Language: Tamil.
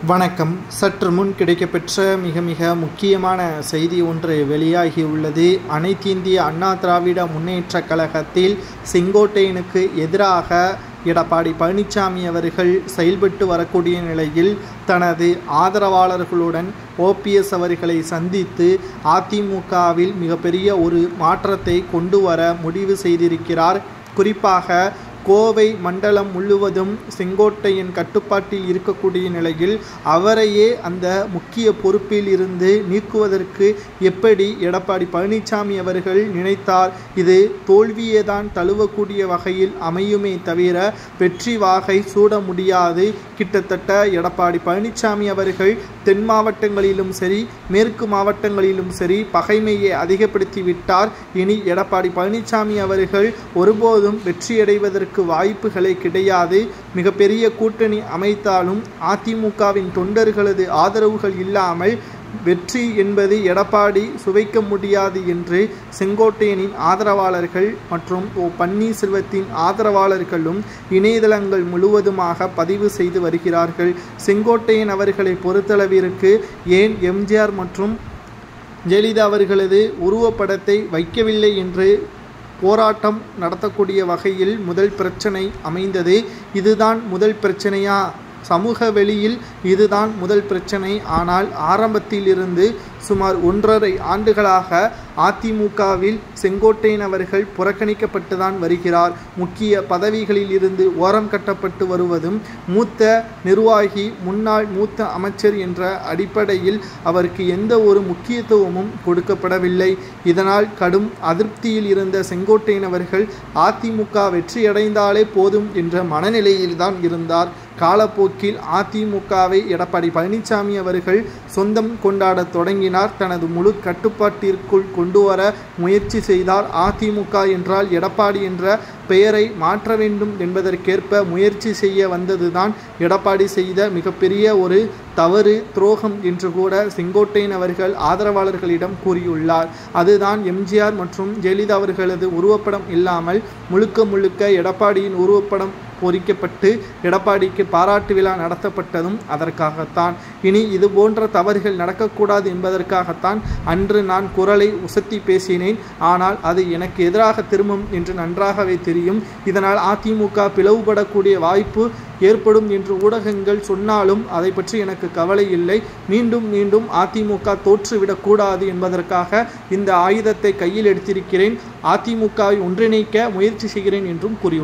வணக்கம். சற்று முன் கிடைக்கப்பெற்ற மிக முக்கியமான செய்தி ஒன்று வெளியாகியுள்ளது. அனைத்திந்திய அண்ணா திராவிட முன்னேற்றக் கழகத்தில் செங்கோட்டையனுக்கு எதிராக எடப்பாடி பழனிசாமி அவர்கள் செயல்பட்டு வரக்கூடிய நிலையில் தனது ஆதரவாளர்களுடன் ஓபிஎஸ் அவர்களை சந்தித்து அதிமுகவில் மிகப்பெரிய ஒரு மாற்றத்தை கொண்டு வர முடிவு செய்திருக்கிறார். குறிப்பாக கோவை மண்டலம் முழுவதும் செங்கோட்டையன் கட்டுப்பாட்டில் இருக்கக்கூடிய நிலையில் அவரையே அந்த முக்கிய பொறுப்பில் இருந்து நீக்குவதற்கு எப்படி எடப்பாடி பழனிசாமி அவர்கள் நினைத்தார்? இது தோல்வியே தான் தழுவக்கூடிய வகையில் அமையுமே தவிர வெற்றி வாகை சூட முடியாது. கிட்டத்தட்ட எடப்பாடி பழனிசாமி அவர்கள் தென் மாவட்டங்களிலும் சரி மேற்கு மாவட்டங்களிலும் சரி பகைமையை அதிகப்படுத்தி விட்டார். இனி எடப்பாடி பழனிசாமி அவர்கள் ஒருபோதும் வெற்றியடைவதற்கு வாய்ப்புகளே கிடையாது. மிகப்பெரிய கூட்டணி அமைத்தாலும் அதிமுகவின் தொண்டர்களது ஆதரவுகள் இல்லாமல் வெற்றி என்பது எடப்பாடி சுவைக்க முடியாது என்று செங்கோட்டையனின் ஆதரவாளர்கள் மற்றும் பன்னீர்செல்வத்தின் ஆதரவாளர்களும் இணையதளங்கள் முழுவதுமாக பதிவு செய்து வருகிறார்கள். செங்கோட்டையன் அவர்களை பொறுத்தளவிற்கு ஏன் எம்ஜிஆர் மற்றும் ஜெயலலிதா அவர்களது உருவப்படத்தை வைக்கவில்லை என்று போராட்டம் நடத்தக்கூடிய வகையில் முதல் பிரச்சனை அமைந்தது. இதுதான் முதல் பிரச்சனையா? சமூக வெளியில் இதுதான் முதல் பிரச்சனை. ஆனால் ஆரம்பத்தில் இருந்து சுமார் 1.5 ஆண்டுகளாக அதிமுகவில் செங்கோட்டையன் அவர்கள் புறக்கணிக்கப்பட்டுதான் வருகிறார். முக்கிய பதவிகளில் இருந்து ஓரம் கட்டப்பட்டு வருவதும் மூத்த நிர்வாகி முன்னாள் மூத்த அமைச்சர் என்ற அடிப்படையில் அவருக்கு எந்த ஒரு முக்கியத்துவமும் கொடுக்கப்படவில்லை. இதனால் கடும் அதிருப்தியில் இருந்த செங்கோட்டையன் அவர்கள் அதிமுக வெற்றியடைந்தாலே போதும் என்ற மனநிலையில்தான் இருந்தார். காலப்போக்கில் அதிமுகவை எடப்பாடி பழனிசாமி அவர்கள் சொந்தம் கொண்டாட தொடங்கினார். தனது முழு கட்டுப்பாட்டிற்குள் கொண்டு வர முயற்சி செய்தார். அதிமுக என்றால் எடப்பாடி என்ற பெயரை மாற்ற வேண்டும் என்பதற்கேற்ப முயற்சி செய்ய வந்ததுதான் எடப்பாடி செய்த மிகப்பெரிய ஒரு தவறு, துரோகம் என்று கூட செங்கோட்டையன் அவர்கள் ஆதரவாளர்களிடம் கூறியுள்ளார். அதுதான் எம்ஜிஆர் மற்றும் ஜெயலலிதா அவர்களது உருவப்படம் இல்லாமல் முழுக்க எடப்பாடியின் உருவப்படம் பொறிக்கப்பட்டு எடப்பாடிக்கு பாராட்டு விழா நடத்தப்பட்டதும் அதற்காகத்தான். இனி இது போன்ற தவறுகள் நடக்கக்கூடாது என்பதற்காகத்தான் அன்று நான் குரலை உசத்தி பேசினேன். ஆனால் அது எனக்கு எதிராக திரும்பும் என்று நன்றாகவே தெரியும். இதனால் அதிமுக பிளவுபடக்கூடிய வாய்ப்பு ஏற்படும் என்று ஊடகங்கள் சொன்னாலும் அதை பற்றி எனக்கு கவலை இல்லை. மீண்டும் அதிமுக தோற்றுவிடக்கூடாது என்பதற்காக இந்த ஆயுதத்தை கையில் எடுத்திருக்கிறேன். அதிமுகவை ஒன்றிணைக்க முயற்சி செய்கிறேன் என்றும் கூறி